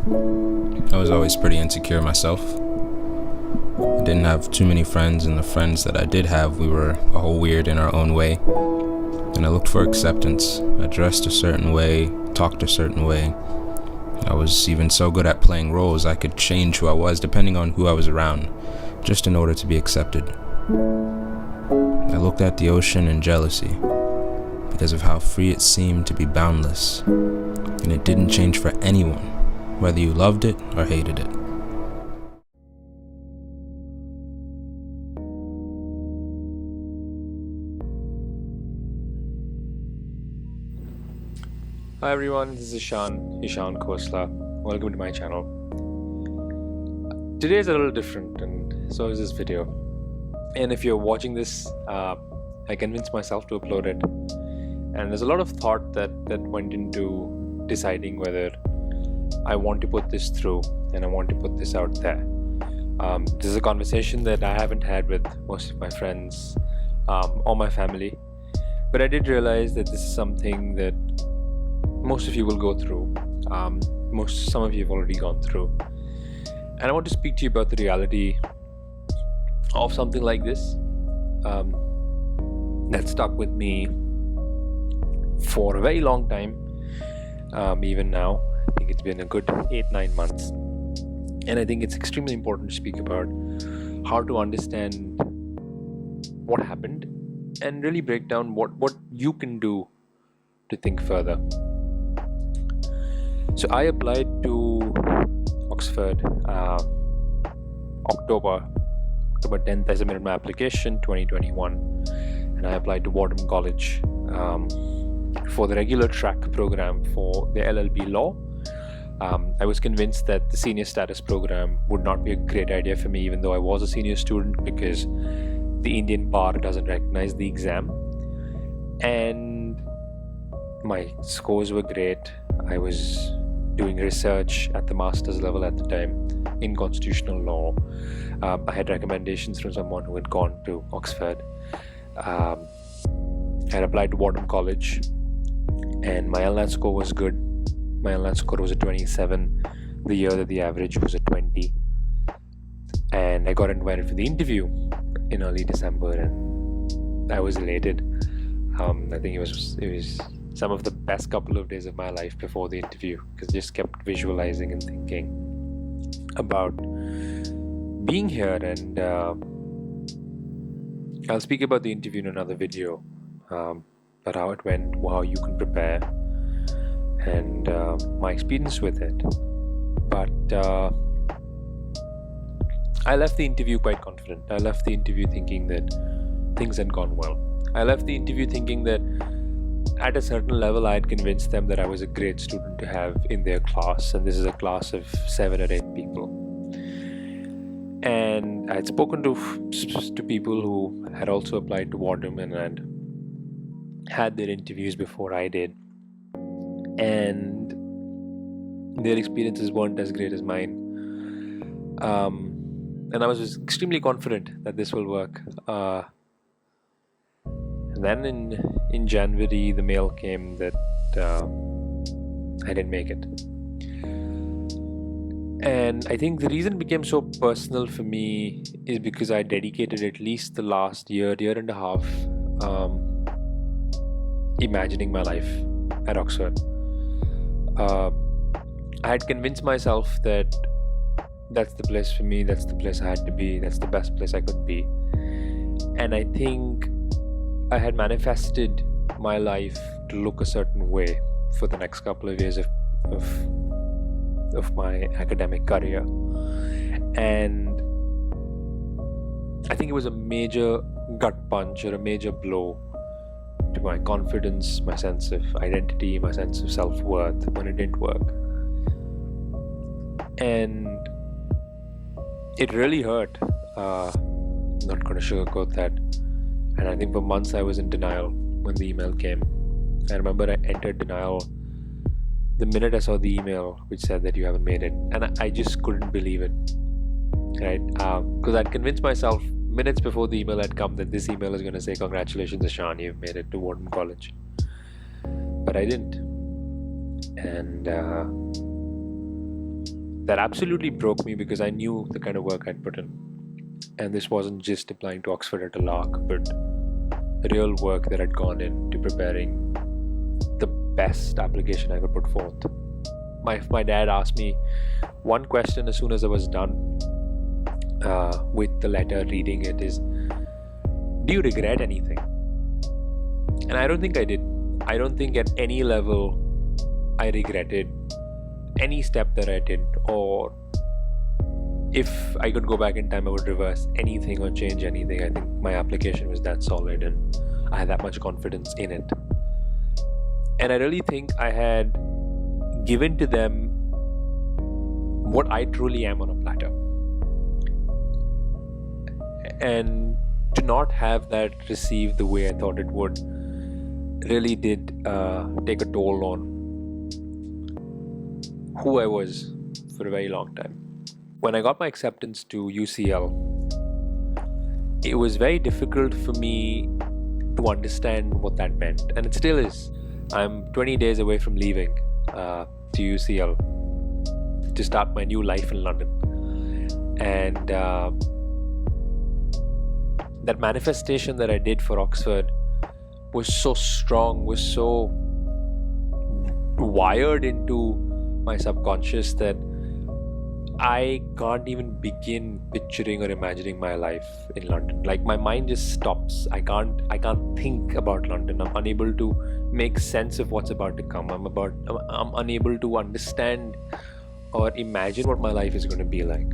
I was always pretty insecure myself. I didn't have too many friends, and the friends that I did have, we were all weird in our own way. And I looked for acceptance. I dressed a certain way, talked a certain way. I was even so good at playing roles, I could change who I was depending on who I was around, just in order to be accepted. I looked at the ocean in jealousy, because of how free it seemed to be boundless, and it didn't change for anyone, whether you loved it or hated it. Hi everyone, this is Ishaan Khosla. Welcome to my channel. Today is a little different, and so is this video. And if you're watching this, I convinced myself to upload it. And there's a lot of thought that went into deciding whether I want to put this through and I want to put this out there. This is a conversation that I haven't had with most of my friends or my family. But I did realize that this is something that most of you will go through. Some of you have already gone through. And I want to speak to you about the reality of something like this that stuck with me for a very long time. Even now, I think it's been a good 8-9 months. And I think it's extremely important to speak about how to understand what happened and really break down what you can do to think further. So I applied to Oxford October 10th. I submitted my application 2021, and I applied to Wadham College for the regular track program for the LLB law. I was convinced that the senior status program would not be a great idea for me, even though I was a senior student, because the Indian bar doesn't recognize the exam, and my scores were great. I was doing research at the master's level at the time in constitutional law. I had recommendations from someone who had gone to Oxford. I had applied to Wadham College, and my LNAT score was good. My LNAT score was a 27, the year that the average was a 20. And I got invited for the interview in early December, and I was elated. I think it was some of the best couple of days of my life before the interview, because I just kept visualizing and thinking about being here. And I'll speak about the interview in another video, but how it went, how you can prepare, and my experience with it. But I left the interview quite confident. I left the interview thinking that things had gone well. I left the interview thinking that at a certain level I had convinced them that I was a great student to have in their class, and this is a class of 7 or 8 people. And I had spoken to people who had also applied to Wadham and had their interviews before I did, and their experiences weren't as great as mine. And I was extremely confident that this will work. And then in January, the mail came that I didn't make it. And I think the reason it became so personal for me is because I dedicated at least the last year and a half imagining my life at Oxford. I had convinced myself that that's the place for me, that's the place I had to be, that's the best place I could be. And I think I had manifested my life to look a certain way for the next couple of years of my academic career. And I think it was a major gut punch or a major blow to my confidence, my sense of identity, my sense of self-worth when it didn't work. And it really hurt. Not going to sugarcoat that. And I think for months I was in denial when the email came. I remember I entered denial the minute I saw the email which said that you haven't made it, and I just couldn't believe it, right? Because I'd convinced myself minutes before the email had come that this email is going to say, "Congratulations, Ishaan, you've made it to Wadham College." But I didn't. And that absolutely broke me because I knew the kind of work I'd put in. And this wasn't just applying to Oxford at a lark, but real work that had gone into preparing the best application I could put forth. My dad asked me one question as soon as I was done with the letter, reading it, is, do you regret anything? And I don't think I did. I don't think at any level I regretted any step that I did, or if I could go back in time, I would reverse anything or change anything. I think my application was that solid and I had that much confidence in it. And I really think I had given to them what I truly am on a platter. And to not have that received the way I thought it would really did take a toll on who I was for a very long time. When I got my acceptance to UCL, it was very difficult for me to understand what that meant, and it still is. I'm 20 days away from leaving to UCL to start my new life in London, and that manifestation that I did for Oxford was so strong, was so wired into my subconscious that I can't even begin picturing or imagining my life in London. Like, my mind just stops. I can't think about London. I'm unable to make sense of what's about to come. I'm unable to understand or imagine what my life is going to be like,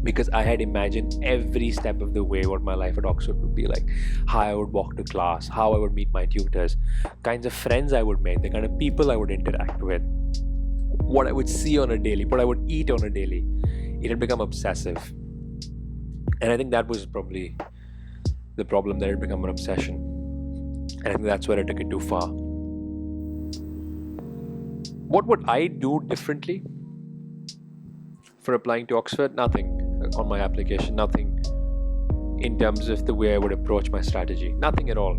because I had imagined every step of the way what my life at Oxford would be like, how I would walk to class, how I would meet my tutors, kinds of friends I would make, the kind of people I would interact with, what I would see on a daily, what I would eat on a daily. It had become obsessive. And I think that was probably the problem, that it had become an obsession. And I think that's where I took it too far. What would I do differently for applying to Oxford? Nothing on my application, nothing in terms of the way I would approach my strategy, nothing at all.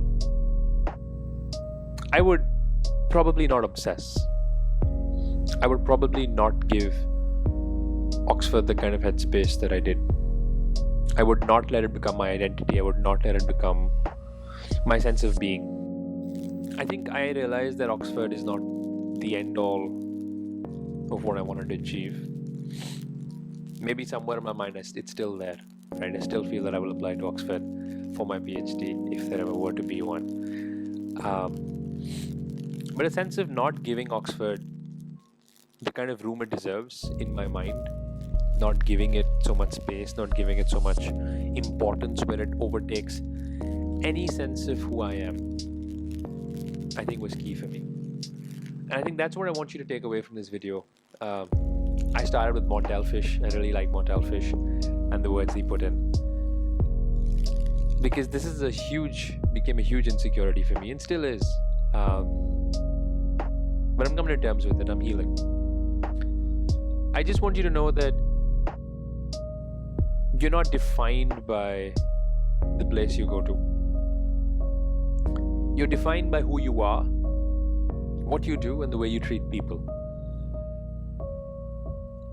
I would probably not obsess. I would probably not give Oxford the kind of headspace that I did. I would not let it become my identity. I would not let it become my sense of being. I think I realized that Oxford is not the end all of what I wanted to achieve. Maybe somewhere in my mind it's still there, right? I still feel that I will apply to Oxford for my PhD if there ever were to be one. But a sense of not giving Oxford the kind of room it deserves in my mind, not giving it so much space, not giving it so much importance where it overtakes any sense of who I am, I think was key for me. And I think that's what I want you to take away from this video. I started with Montelfish. I really like Montelfish and the words he put in, because this is became a huge insecurity for me, and still is. But I'm coming to terms with it. I'm healing. I just want you to know that you're not defined by the place you go to. You're defined by who you are, what you do, and the way you treat people.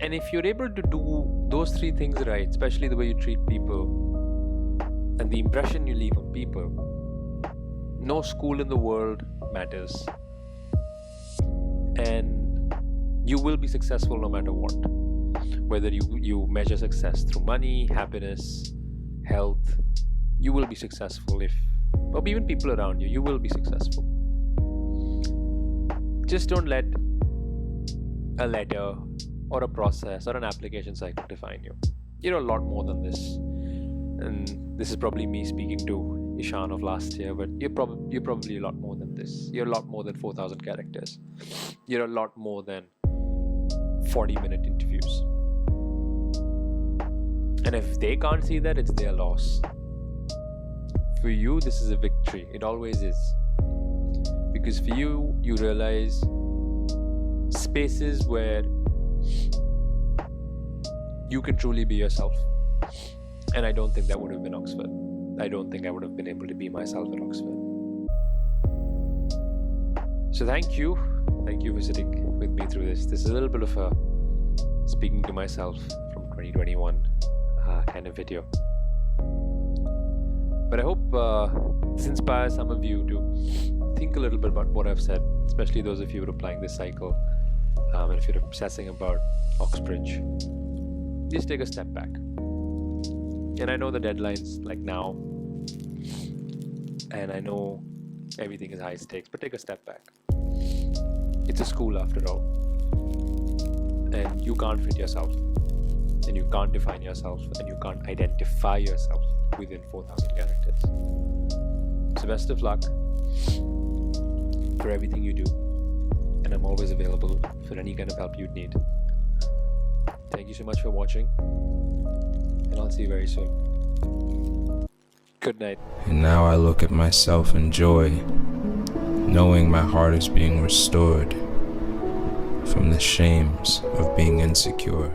And if you're able to do those three things right, especially the way you treat people and the impression you leave on people, no school in the world matters. And you will be successful no matter what. Whether you measure success through money, happiness, health, you will be successful. Or even people around you will be successful. Just don't let a letter or a process or an application cycle define you. You're a lot more than this. And this is probably me speaking to Ishaan of last year, but you're probably a lot more than this. You're a lot more than 4,000 characters. You're a lot more than 40-minute interviews. And if they can't see that, it's their loss. For you, this is a victory. It always is. Because for you, you realize spaces where you can truly be yourself. And I don't think that would have been Oxford. I don't think I would have been able to be myself at Oxford. So thank you for sitting with me through this. This is a little bit of a speaking to myself from 2021 kind of video. But I hope this inspires some of you to think a little bit about what I've said, especially those of you who are applying this cycle, and if you're obsessing about Oxbridge. Just take a step back. And I know the deadline's like now, and I know everything is high stakes, but take a step back. It's a school after all, and you can't fit yourself, and you can't define yourself, and you can't identify yourself within 4,000 characters. So best of luck for everything you do, and I'm always available for any kind of help you'd need. Thank you so much for watching, and I'll see you very soon. Good night. And now I look at myself in joy, knowing my heart is being restored from the shames of being insecure.